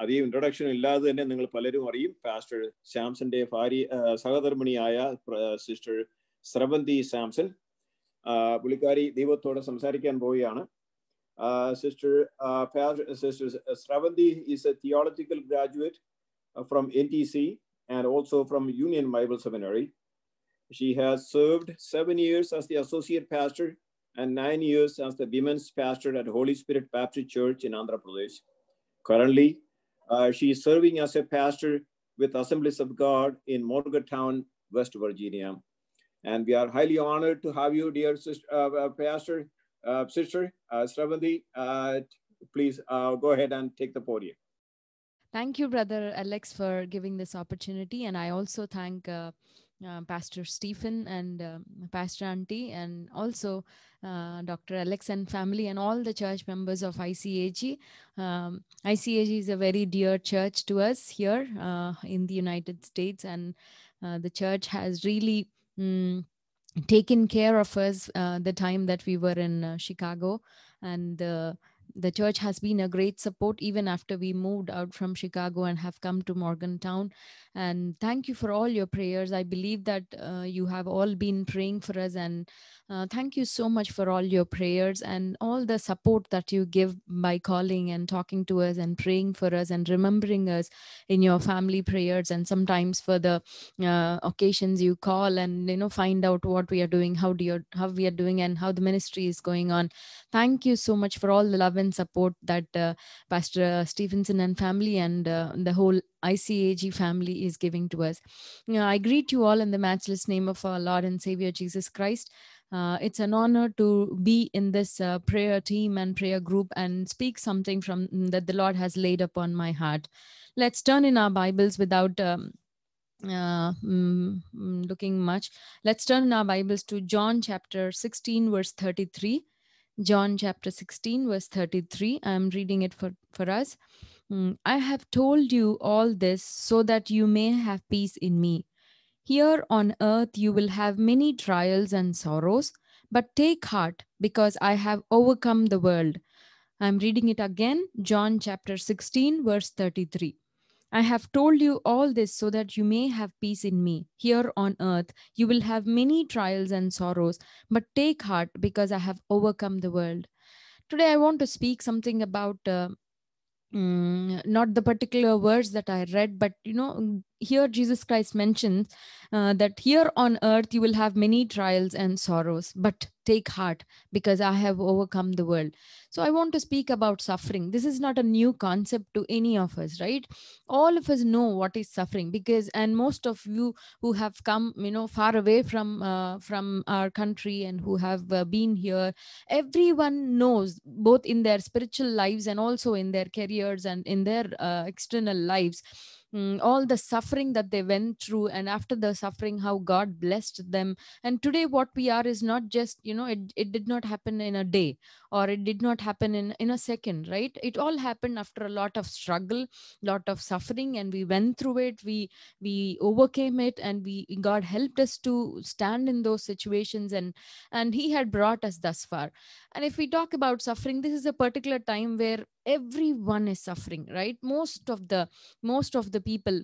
അധികം ഇൻട്രൊഡക്ഷൻ ഇല്ലാതെ തന്നെ നിങ്ങൾ പലരും അറിയും. പാസ്റ്റർ സാംസന്റെ സഹധർമ്മിണിയായ സിസ്റ്റർ സ്രവന്തി സാംസൺ. പുള്ളിക്കാരി ദൈവത്തോടെ സംസാരിക്കാൻ പോവുകയാണ്. Sister Sravanti is a theological graduate from NTC and also from Union Bible Seminary. She has served 7 years as the associate pastor and 9 years as the women's pastor at Holy Spirit Baptist Church in Andhra Pradesh. Currently, she is serving as a pastor with Assemblies of God in Morgantown, West Virginia. And we are highly honored to have you, dear sister, Pastor, Sister Sravanti. Please go ahead and take the podium. Thank you, Brother Alex, for giving this opportunity. And I also thank Pastor Stephen and Pastor Auntie, and also Dr. Alex and family and all the church members of ICAG. ICAG is a very dear church to us here in the United States, and the church has really taken care of us the time that we were in Chicago, and the church has been a great support even after we moved out from Chicago and have come to Morgantown. And thank you for all your prayers. I believe that you have all been praying for us, and thank you so much for all your prayers and all the support that you give by calling and talking to us and praying for us and remembering us in your family prayers, and sometimes for the occasions you call and find out what we are doing, how we are doing, and how the ministry is going on. Thank you so much for all the love and support that Pastor Stevenson and family and the whole ICAG family is giving to us. I greet you all in the matchless name of our Lord and Savior Jesus Christ. It's an honor to be in this prayer team and prayer group and speak something from that the Lord has laid upon my heart. Let's turn in our Bibles without looking much. Let's turn in our Bibles to John chapter 16 verse 33. John chapter 16 verse 33. I'm reading it for us. I have told you all this so that you may have peace in me. Here on earth you will have many trials and sorrows, but take heart, because I have overcome the world. I'm reading it again. John chapter 16 verse 33. I have told you all this so that you may have peace in me. Here on earth, you will have many trials and sorrows, but take heart, because I have overcome the world. Today, I want to speak something about not the particular words that I read, but here Jesus Christ mentions that here on earth you will have many trials and sorrows, but take heart, because I have overcome the world. So I want to speak about suffering. This is not a new concept to any of us, right? All of us know what is suffering, and most of you who have come far away from our country and who have been here, everyone knows, both in their spiritual lives and also in their careers and in their external lives, all the suffering that they went through, and after the suffering how God blessed them. And today what we are is not just it did not happen in a day, or it did not happen in a second, right? It all happened after a lot of struggle, lot of suffering, and we went through it. We overcame it, and God helped us to stand in those situations, and He had brought us thus far. And if we talk about suffering, this is a particular time where everyone is suffering, right? Most of the people,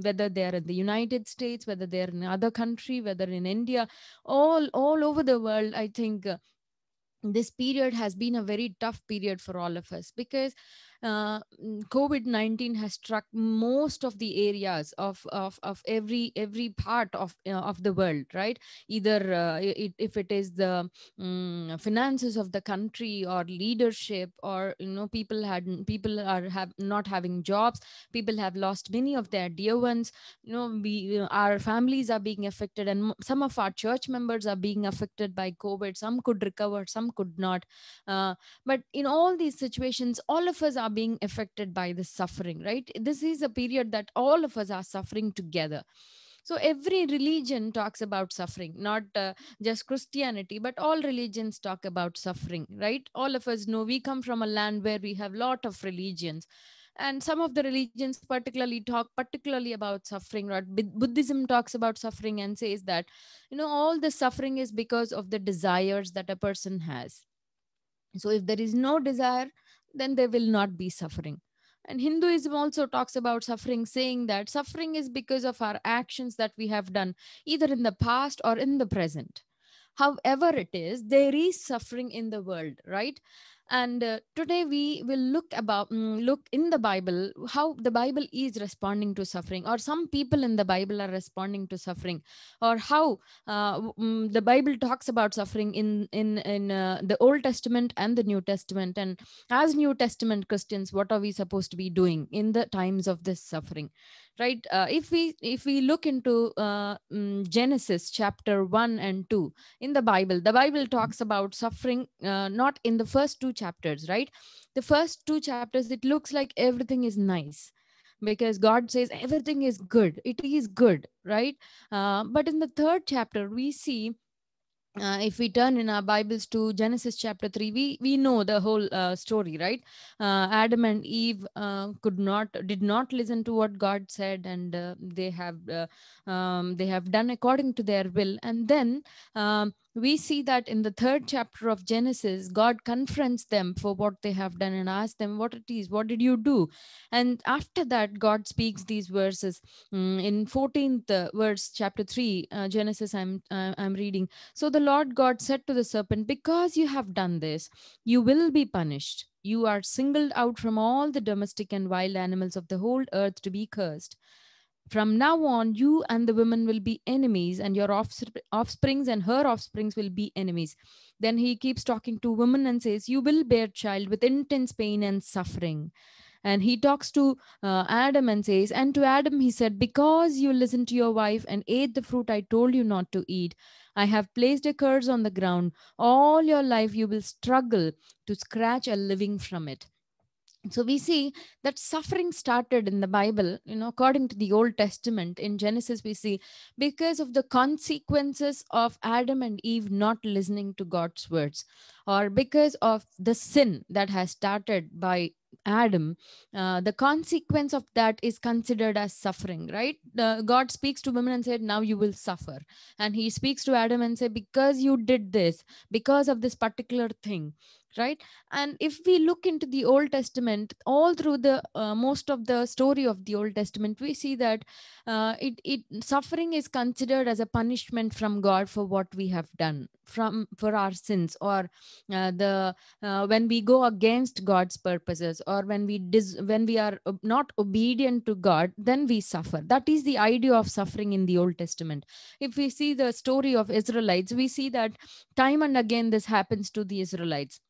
whether they are in the United States, whether they are in other country, whether in India, all over the world, I think this period has been a very tough period for all of us, because COVID-19 has struck most of the areas of every part of the world, right? Either if it is the finances of the country, or leadership, or people are not having jobs, people have lost many of their dear ones. Our families are being affected, and some of our church members are being affected by COVID. Some could recover, some could not, but in all these situations, all of us are being affected by this suffering, right? This is a period that all of us are suffering together. So every religion talks about suffering, not just Christianity, but all religions talk about suffering, right? All of us know we come from a land where we have lot of religions, and some of the religions talk particularly about suffering, right? Buddhism talks about suffering and says that all the suffering is because of the desires that a person has. So if there is no desire, then there will not be suffering. And Hinduism also talks about suffering, saying that suffering is because of our actions that we have done, either in the past or in the present. However it is, there is suffering in the world, right? And today we will look in the Bible how the Bible is responding to suffering, or some people in the Bible are responding to suffering, or how the Bible talks about suffering in the Old Testament and the New Testament. And as New Testament Christians, what are we supposed to be doing in the times of this suffering, right? If we look into Genesis chapter 1 and 2 in the Bible talks about suffering, not in the first two chapters, right? The first two chapters, it looks like everything is nice, because God says everything is good, it is good, right? But in the third chapter we see, if we turn in our Bibles to Genesis chapter 3, we know the whole story, right? Adam and Eve did not listen to what God said, and they have done according to their will. And then we see that in the third chapter of Genesis, God confronts them for what they have done and asks them what it is, what did you do? And after that, God speaks these verses. In 14th verse, chapter 3, Genesis, I'm reading. So the Lord God said to the serpent, because you have done this, you will be punished. You are singled out from all the domestic and wild animals of the whole earth to be cursed. From now on, you and the woman will be enemies, and your offsprings and her offsprings will be enemies. Then he keeps talking to woman and says, you will bear child with intense pain and suffering. And he talks to Adam and says, and to Adam he said, because you listened to your wife and ate the fruit I told you not to eat, I have placed a curse on the ground. All your life you will struggle to scratch a living from it. So we see that suffering started in the Bible, according to the Old Testament. In Genesis we see, because of the consequences of Adam and Eve not listening to God's words, or because of the sin that has started by Adam. The consequence of that is considered as suffering, right? God speaks to women and said, now you will suffer. And he speaks to Adam and say, because you did this, because of this particular thing, right? And if we look into the Old Testament, all through the most of the story of the Old Testament, we see that it suffering is considered as a punishment from God for what we have done, for our sins, or the when we go against God's purposes, or when we are not obedient to God, then we suffer. That is the idea of suffering in the Old Testament. If we see the story of Israelites, we see that time and again this happens to the Israelites.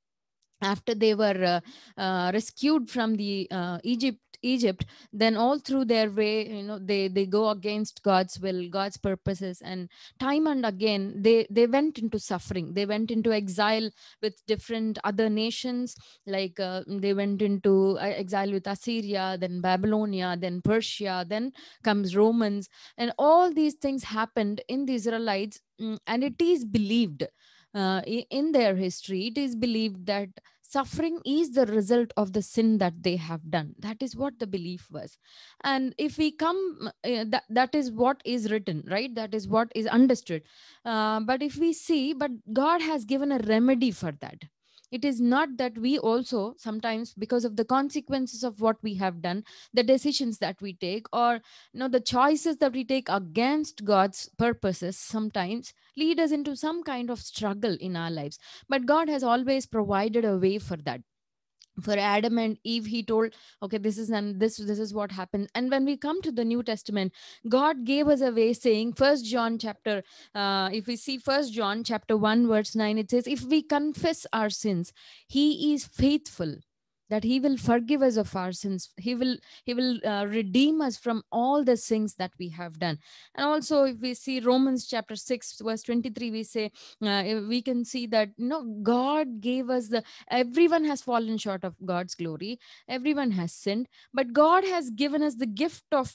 After they were rescued from the Egypt, then all through their way, they go against God's will, God's purposes, and time and again they went into suffering. They went into exile with different other nations, like they went into exile with Assyria, then Babylonia, then Persia, then comes Romans, and all these things happened in the Israelites. And it is believed, in their history, it is believed that suffering is the result of the sin that they have done. That is what the belief was. And if we come, that is what is written, right? That is what is understood. But if we see, but God has given a remedy for that. It is not that we also sometimes, because of the consequences of what we have done, the decisions that we take, or the choices that we take against God's purposes, sometimes lead us into some kind of struggle in our lives. But God has always provided a way for that. For Adam and Eve, he told, okay, this is, and this is what happens. And when we come to the New Testament, God gave us a way, saying, First John chapter if we see First John chapter 1 verse 9, it says, if we confess our sins, he is faithful that he will forgive us of our sins. He will redeem us from all the sins that we have done. And also, if we see Romans chapter 6 verse 23, we say, we can see that God gave us the, everyone has fallen short of God's glory, everyone has sinned, but God has given us the gift of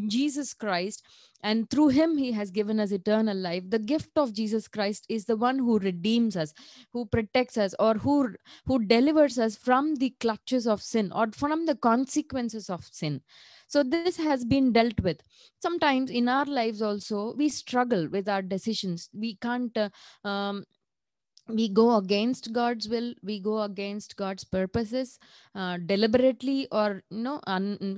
Jesus Christ, and through him he has given us eternal life. The gift of Jesus Christ is the one who redeems us, who protects us, or who delivers us from the clutches of sin, or from the consequences of sin. So this has been dealt with. Sometimes in our lives also we struggle with our decisions. We can't we go against God's will, we go against God's purposes, deliberately, or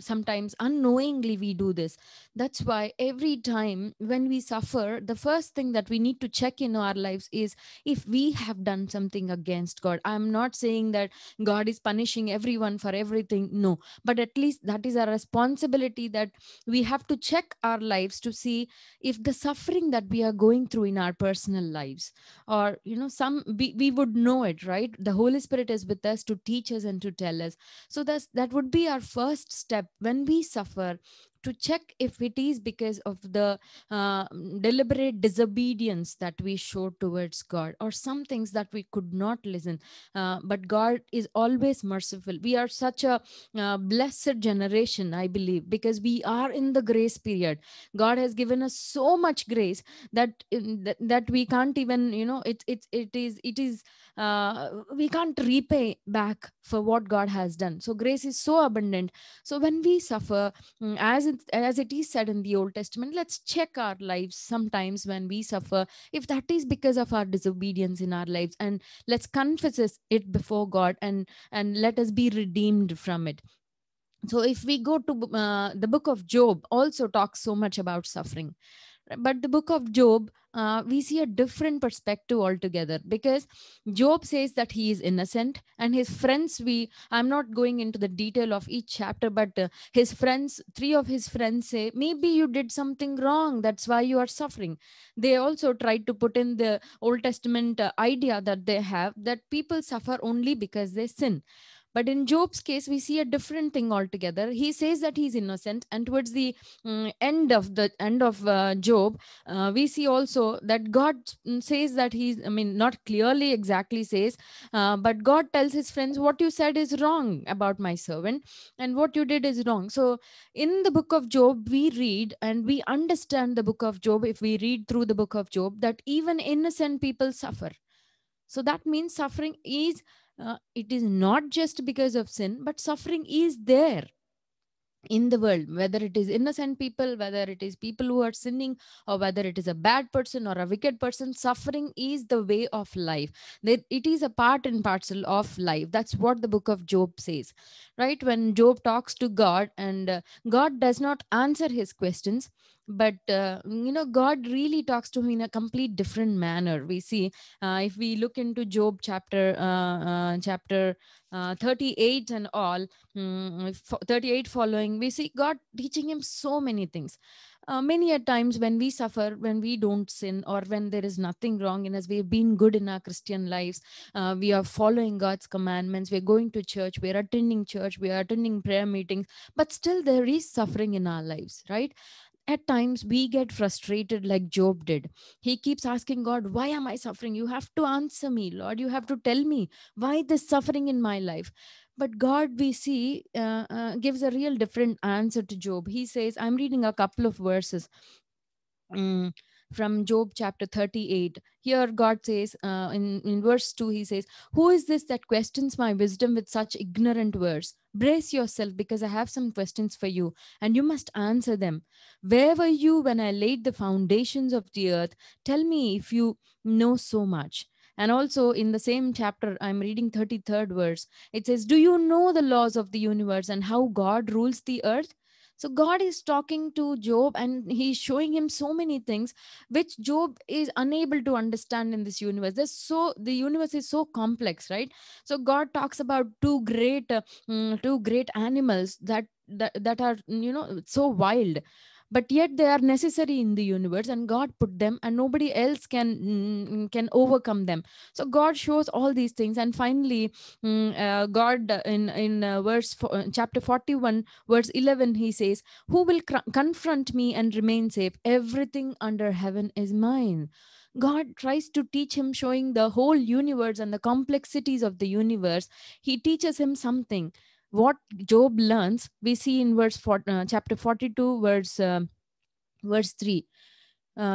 sometimes unknowingly we do this. That's why every time when we suffer, the first thing that we need to check in our lives is if we have done something against God. I'm not saying that God is punishing everyone for everything, no, but at least that is a responsibility, that we have to check our lives to see if the suffering that we are going through in our personal lives, or we would know it, right? The Holy Spirit is with us to teach us and to tell us. So that would be our first step when we suffer, to check if it is because of the uh, deliberate disobedience that we show towards God, or some things that we could not listen. But God is always merciful. We are such a blessed generation, I believe, because we are in the grace period. God has given us so much grace that we can't even, it is we can't repay back for what God has done. So grace is so abundant. So when we suffer, as it is said in the Old Testament, let's check our lives sometimes when we suffer, if that is because of our disobedience in our lives, and let's confess it before God, and let us be redeemed from it. So if we go to the book of Job, also talks so much about suffering. But the book of Job, we see a different perspective altogether, because Job says that he is innocent, and his friends, I'm not going into the detail of each chapter, but his friends, three of his friends, say maybe you did something wrong, that's why you are suffering. They also tried to put in the Old Testament idea that they have, that people suffer only because they sin. But in Job's case, we see a different thing altogether. He says that he's innocent, and towards the end of Job, we see also that God says that he's, I mean, not clearly exactly says, but God tells his friends, what you said is wrong about my servant, and what you did is wrong. So in the book of Job, we read and we understand the book of Job, if we read through the book of Job, that even innocent people suffer. So that means suffering is, it is not just because of sin, but suffering is there in the world, whether it is innocent people, whether it is people who are sinning, or whether it is a bad person or a wicked person. Suffering is the way of life. That it is a part and parcel of life. That's what the book of Job says, right? When Job talks to God, and God does not answer his questions, but God really talks to him in a complete different manner. We see, if we look into Job chapter 38 and all, 38 following, we see God teaching him so many things. Many a times when we suffer, when we don't sin, or when there is nothing wrong in us, we've been good in our Christian lives, we are following God's commandments, we're going to church, we are attending prayer meetings, but still there is suffering in our lives, right? At times we get frustrated like Job did. He keeps asking God, why am I suffering? You have to answer me, Lord. You have to tell me why this suffering in my life. But God, we see, gives a real different answer to Job. He says, I'm reading a couple of verses mm, from Job chapter 38. Here, God says, in verse 2, he says, who is this that questions my wisdom with such ignorant words? Brace yourself, because I have some questions for you, and you must answer them. Where were you when I laid the foundations of the earth? Tell me if you know so much. And also in the same chapter, I'm reading 33rd verse. It says, do you know the laws of the universe and how God rules the earth? So God is talking to Job, and he's showing him so many things which Job is unable to understand in this universe. The universe is so complex, right? So God talks about two great animals that are, so wild, but yet they are necessary in the universe, and God put them, and nobody else can overcome them. So God shows all these things, and finally, God, in chapter 41 verse 11, he says, who will confront me and remain safe? Everything under heaven is mine. God tries to teach him, showing the whole universe and the complexities of the universe. He teaches him something. What Job learns, we see in chapter 42, verse 3.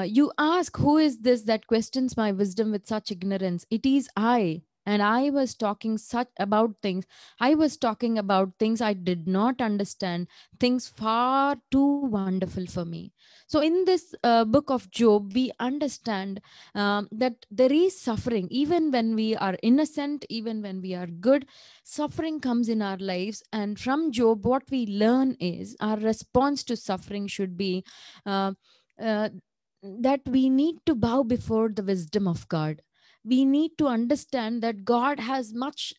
You ask, who is this that questions my wisdom with such ignorance? It is I. And I was talking such about things. I was talking about things I did not understand, things far too wonderful for me. So in this book of Job, we understand that there is suffering even when we are innocent, even when we are good. Suffering comes in our lives, and from Job what we learn is our response to suffering should be uh, uh, that we need to bow before the wisdom of God. We need to understand that God has much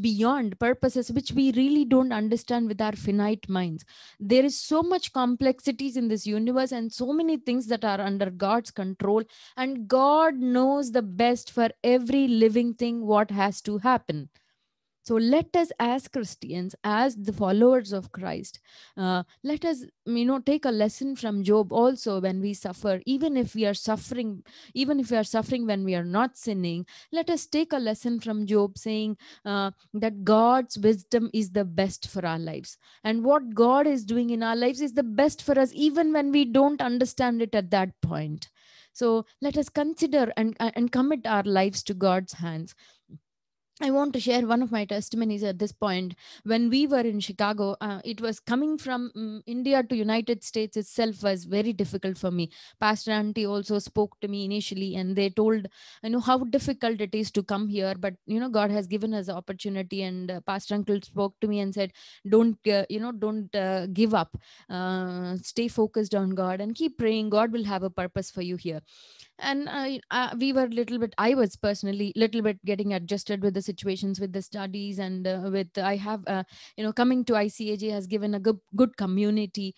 beyond purposes which we really don't understand with our finite minds. There is so much complexities in this universe and so many things that are under God's control, and God knows the best for every living thing what has to happen. So let us, as Christians, as the followers of Christ, let us, take a lesson from Job also when we suffer, even if we are suffering, even if we are suffering when we are not sinning. Let us take a lesson from Job, saying that God's wisdom is the best for our lives, and what God is doing in our lives is the best for us, even when we don't understand it at that point. So let us consider and commit our lives to God's hands. I want to share one of my testimonies at this point. When we were in Chicago, it was coming from India to United States itself was very difficult for me. Pastor Auntie also spoke to me initially, and they told, how difficult it is to come here. But God has given us the opportunity, and Pastor Uncle spoke to me and said, don't give up. Stay focused on God and keep praying. God will have a purpose for you here. And we were little bit, I was personally little bit getting adjusted with the situations, with the studies, and with I have coming to ICAJ has given a good community.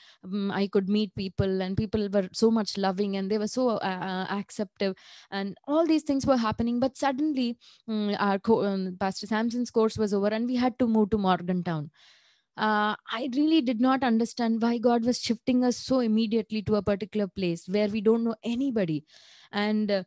I could meet people, and people were so much loving, and they were so acceptive, and all these things were happening. But suddenly Pastor Samson's course was over, and we had to move to Morgantown. I really did not understand why God was shifting us so immediately to a particular place where we don't know anybody. And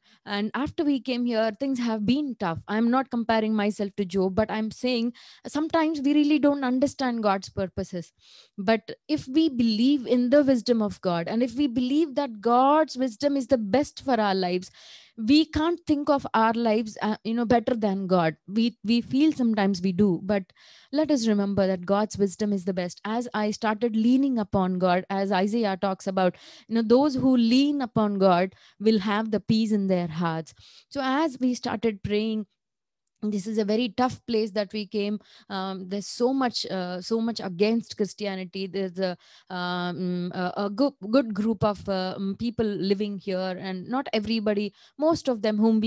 after we came here, things have been tough. I'm not comparing myself to Job, but I'm saying sometimes we really don't understand God's purposes. But if we believe in the wisdom of God, and if we believe that God's wisdom is the best for our lives, we can't think of our lives better than God. We feel sometimes we do, but let us remember that God's wisdom is the best. As I started leaning upon God, as Isaiah talks about, those who lean upon God will have the peace in their hearts. So as we started praying, this is a very tough place that we came. There's so much against Christianity. There's a good group of people living here, and not everybody, most of them whom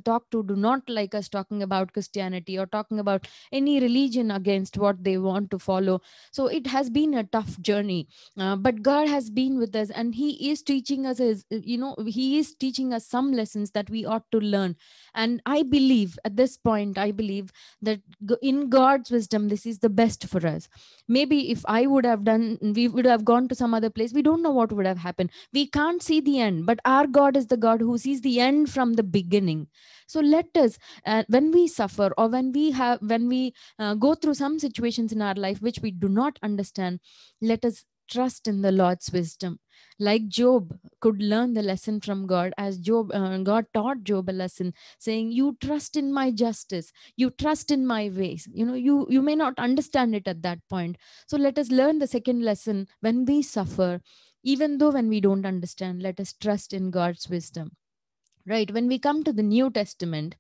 talk to do not like us talking about Christianity or talking about any religion against what they want to follow. So it has been a tough journey, but God has been with us, and he is teaching us he is teaching us some lessons that we ought to learn. And I believe at this point, I believe that in God's wisdom, this is the best for us. Maybe if we would have gone to some other place, we don't know what would have happened. We can't see the end, but our God is the God who sees the end from the beginning. So let us, when we suffer, or when we go through some situations in our life which we do not understand, let us trust in the Lord's wisdom. Like Job could learn the lesson from God, as God taught Job a lesson, saying, you trust in my justice, you trust in my ways. You may not understand it at that point. So let us learn the second lesson. When we suffer, even though when we don't understand, let us trust in God's wisdom. Right? When we come to the New Testament,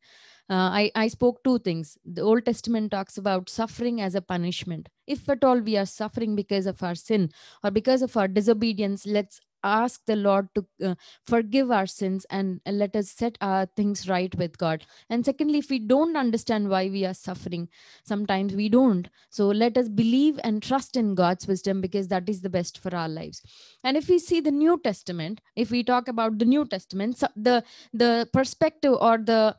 I spoke two things. The Old Testament talks about suffering as a punishment. If at all we are suffering because of our sin or because of our disobedience, let's ask the Lord to forgive our sins, and let us set our things right with God. And secondly, if we don't understand why we are suffering, sometimes we don't. So let us believe and trust in God's wisdom, because that is the best for our lives. And if we see the New Testament, if we talk about the New Testament, so the perspective or the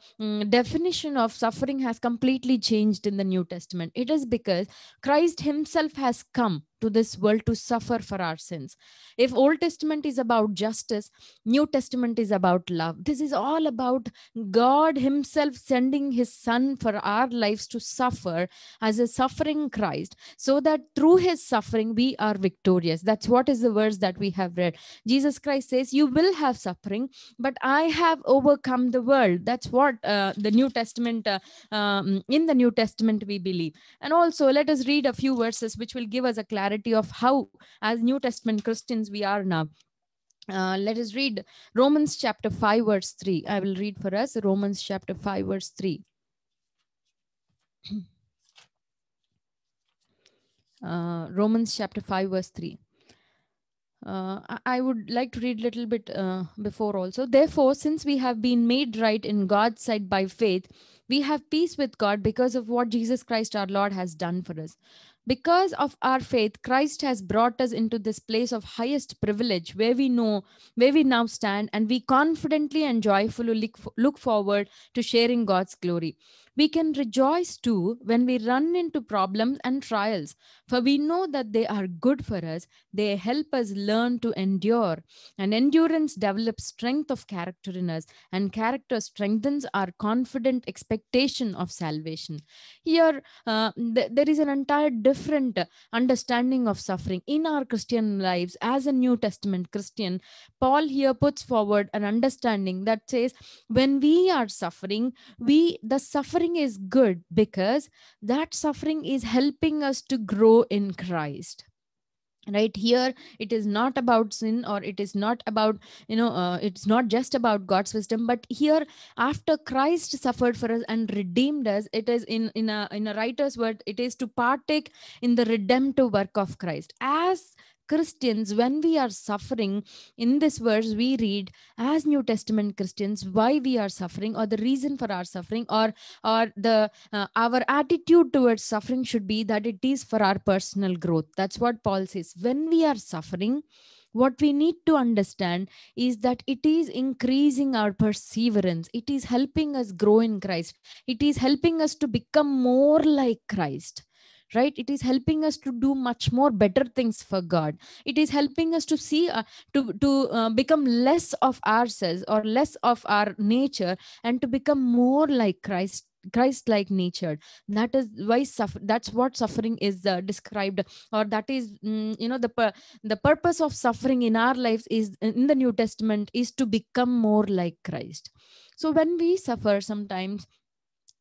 definition of suffering has completely changed in the New Testament. It is because Christ himself has come to this world to suffer for our sins. If Old Testament is about justice, New Testament is about love. This is all about God himself sending his son for our lives to suffer as a suffering Christ, so that through his suffering we are victorious. That's what is the verse that we have read. Jesus Christ says, you will have suffering, but I have overcome the world. That's what the New Testament, in the New Testament we believe. And also let us read a few verses which will give us a clarity of how as New Testament Christians we are now. Let us read Romans chapter 5 verse 3. I will read for us Romans chapter 5 verse 3. Romans chapter 5 verse 3. I would like to read a little bit before also. Therefore, since we have been made right in God's sight by faith, we have peace with God because of what Jesus Christ our Lord has done for us. Because of our faith, Christ has brought us into this place of highest privilege where we now stand, and we confidently and joyfully look forward to sharing God's glory. We can rejoice too when we run into problems and trials, for we know that they are good for us. They help us learn to endure, and endurance develops strength of character in us, and character strengthens our confident expectation of salvation. Here, there is an entire different understanding of suffering in our Christian lives. As a New Testament Christian, Paul here puts forward an understanding that says, when we are suffering, the suffering is good because that suffering is helping us to grow in Christ. Right here, it is not about sin, or it is not about, it's not just about God's wisdom, but here, after Christ suffered for us and redeemed us, it is in a writer's word, it is to partake in the redemptive work of Christ. As Christians, when we are suffering, in this verse we read, as New Testament Christians, why we are suffering, or the reason for our suffering, or the our attitude towards suffering should be that it is for our personal growth. That's what Paul says. When we are suffering, what we need to understand is that it is increasing our perseverance. It is helping us grow in Christ. It is helping us to become more like Christ. Right? It is helping us to do much more better things for God. It is helping us to see, to become less of ourselves or less of our nature, and to become more like Christ-like nature. That is why that's what suffering is described, or that is, the purpose of suffering in our lives is, in the New Testament, is to become more like Christ. So when we suffer sometimes,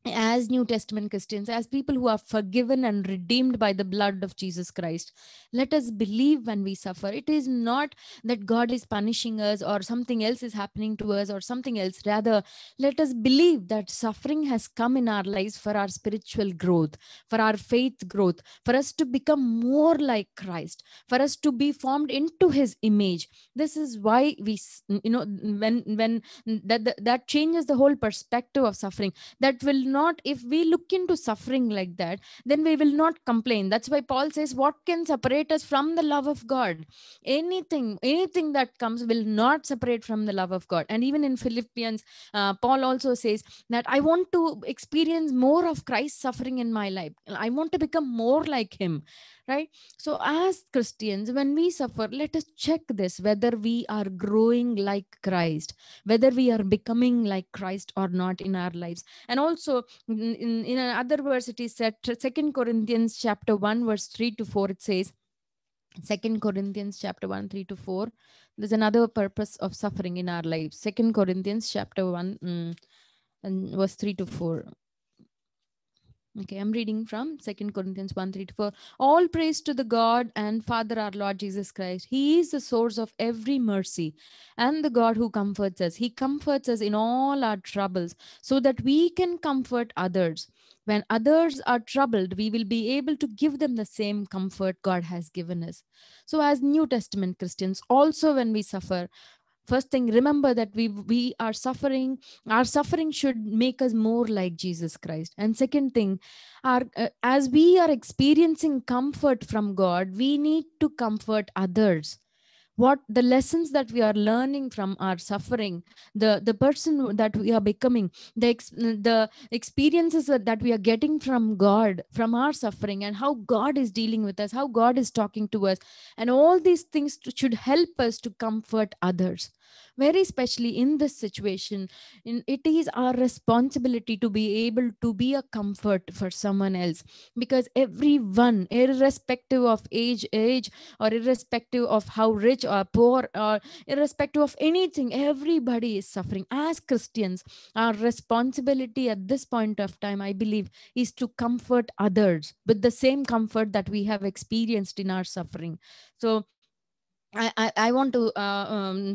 as New Testament Christians, as people who are forgiven and redeemed by the blood of Jesus Christ, let us believe when we suffer, it is not that God is punishing us or something else is happening to us or something else. Rather, let us believe that suffering has come in our lives for our spiritual growth, for our faith growth, for us to become more like Christ, for us to be formed into his image. This is why we, when that changes the whole perspective of suffering. That will not, if we look into suffering like that, then we will not complain. That's why Paul says, what can separate us from the love of God? Anything that comes will not separate from the love of God. And even in Philippians, Paul also says that I want to experience more of Christ's suffering in my life. I want to become more like him. Right? So as Christians, when we suffer, let us check this, whether we are growing like Christ, whether we are becoming like Christ or not in our lives. And also, in another verse, it is said, 2 Corinthians chapter 1 verse 3 to 4, it says, 2 Corinthians chapter 1 3 to 4, there's another purpose of suffering in our lives. 2 Corinthians chapter 1 and verse 3 to 4. Okay, I'm reading from 2 Corinthians 1 3 to 4. All praise to the God and Father our Lord Jesus Christ. He is the source of every mercy and the God who comforts us. He comforts us in all our troubles so that we can comfort others. When others are troubled, we will be able to give them the same comfort God has given us. So, as New Testament Christians, also when we suffer, first thing, remember that we are suffering. Our suffering should make us more like Jesus Christ. And second thing, as we are experiencing comfort from God, we need to comfort others. what the lessons that we are learning from our suffering, the person that we are becoming, the experiences that we are getting from God, from our suffering, and how God is dealing with us, how God is talking to us. And all these things should help us to comfort others. Very especially in this situation, it is our responsibility to be able to be a comfort for someone else, because everyone, irrespective of age, or irrespective of how rich or poor, or irrespective of anything, everybody is suffering. As Christians, our responsibility at this point of time, I believe, is to comfort others with the same comfort that we have experienced in our suffering. So I want to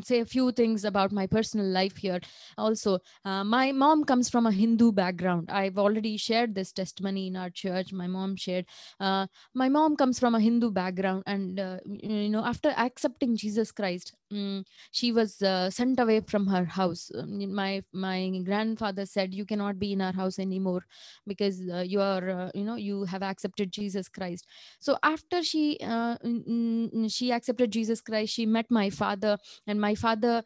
say a few things about my personal life here. Also, my mom comes from a Hindu background. I've already shared this testimony in our church. My mom shared. My mom comes from a Hindu background, and after accepting Jesus Christ, she was sent away from her house. My grandfather said, "You cannot be in our house anymore because you are, you have accepted Jesus Christ." So after she accepted Jesus Christ, she met my father, and my father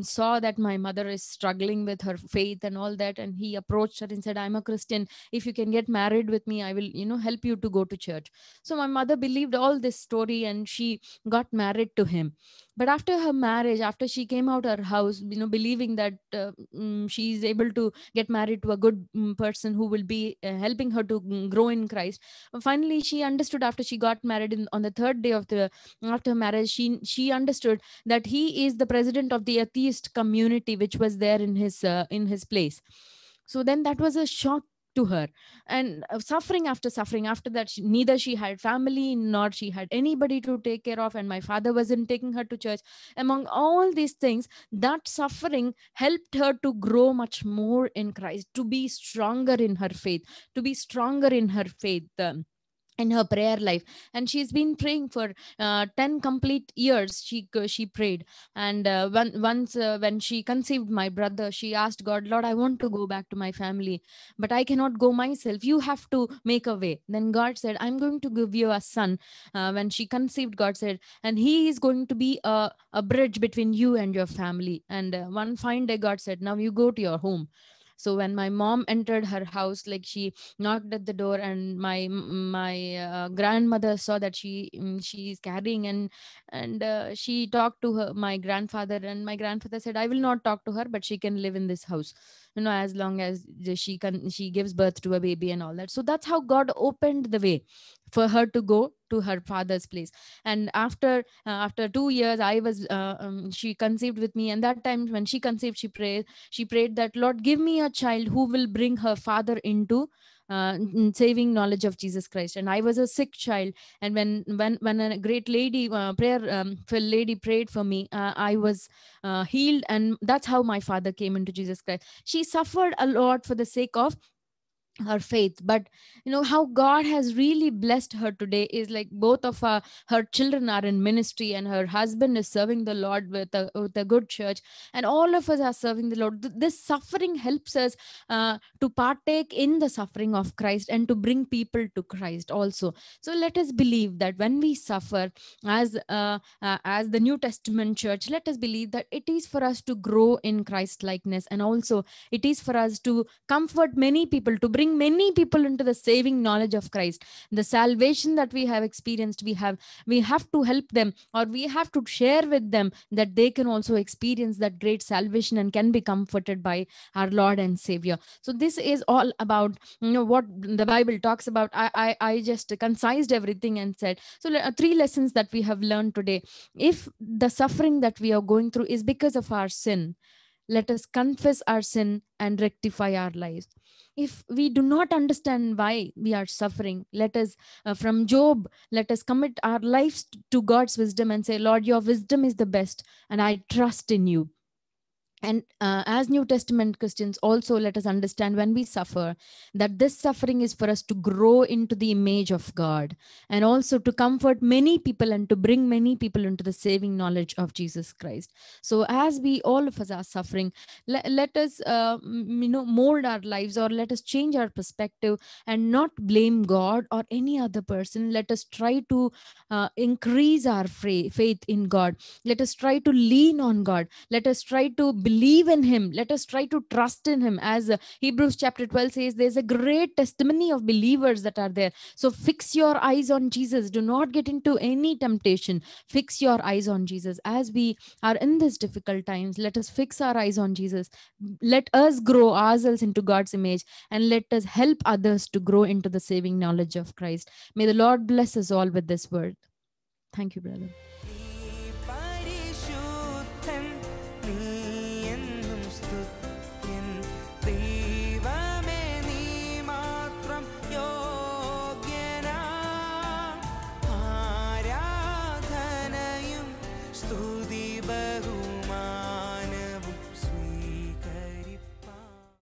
saw that my mother is struggling with her faith and all that, and he approached her and said, "I'm a Christian. If you can get married with me, I will, help you to go to church." So my mother believed all this story, and she got married to him. But after her marriage, after she came out her house, believing that she is able to get married to a good person who will be helping her to grow in Christ. Finally, she understood, after she got married, on the third day of the after marriage, she understood that he is the president of the atheist community which was there in his place. So then that was a shock to her, and suffering after suffering after that, neither she had family nor she had anybody to take care of, and my father wasn't taking her to church. Among all these things, that suffering helped her to grow much more in Christ, to be stronger in her faith, to be stronger in her faith, in her prayer life. And she's been praying for 10 complete years. She prayed. And once when she conceived my brother, she asked God, "Lord, I want to go back to my family, but I cannot go myself. You have to make a way." Then God said, "I'm going to give you a son." When she conceived, God said, "And he is going to be a bridge between you and your family." And one fine day, God said, "Now you go to your home." So when my mom entered her house, like, she knocked at the door, and my grandmother saw that she is carrying, and she talked to my grandfather, and my grandfather said, "I will not talk to her, but she can live in this house, as long as she gives birth to a baby and all that." So that's how God opened the way for her to go to her father's place. And after 2 years, she conceived with me. And that time when she conceived, she prayed that, "Lord, give me a child who will bring her father into saving knowledge of Jesus Christ." And I was a sick child, and when a great lady, prayer filled lady, prayed for me, I was healed, and that's how my father came into Jesus Christ. She suffered a lot for the sake of her faith. But how God has really blessed her today is, like, both of her children are in ministry, and her husband is serving the Lord with a good church, and all of us are serving the Lord. This suffering helps us to partake in the suffering of Christ, and to bring people to Christ also. So let us believe that when we suffer, as the New Testament church, let us believe that it is for us to grow in Christ likeness, and also it is for us to comfort many people, to bring many people into the saving knowledge of Christ. The salvation that we have experienced, we have to help them, or we have to share with them, that they can also experience that great salvation and can be comforted by our Lord and Savior. So this is all about what the Bible talks about. I just concised everything and said. So three lessons that we have learned today. If the suffering that we are going through is because of our sin, let us confess our sin and rectify our lives. If we do not understand why we are suffering, let us, from Job, let us commit our lives to God's wisdom and say, "Lord, your wisdom is the best, and I trust in you." And as New Testament Christians, also let us understand when we suffer that this suffering is for us to grow into the image of God, and also to comfort many people and to bring many people into the saving knowledge of Jesus Christ. So as we, all of us, are suffering, let us mold our lives, or let us change our perspective and not blame God or any other person. Let us try to increase our faith in God. Let us try to lean on God. Let us try to believe in Him. Let us try to trust in Him. As Hebrews chapter 12 says, there's a great testimony of believers that are there. So fix your eyes on Jesus. Do not get into any temptation. Fix your eyes on Jesus. As we are in these difficult times, let us fix our eyes on Jesus. Let us grow ourselves into God's image, and let us help others to grow into the saving knowledge of Christ. May the Lord bless us all with this word. Thank you, brother.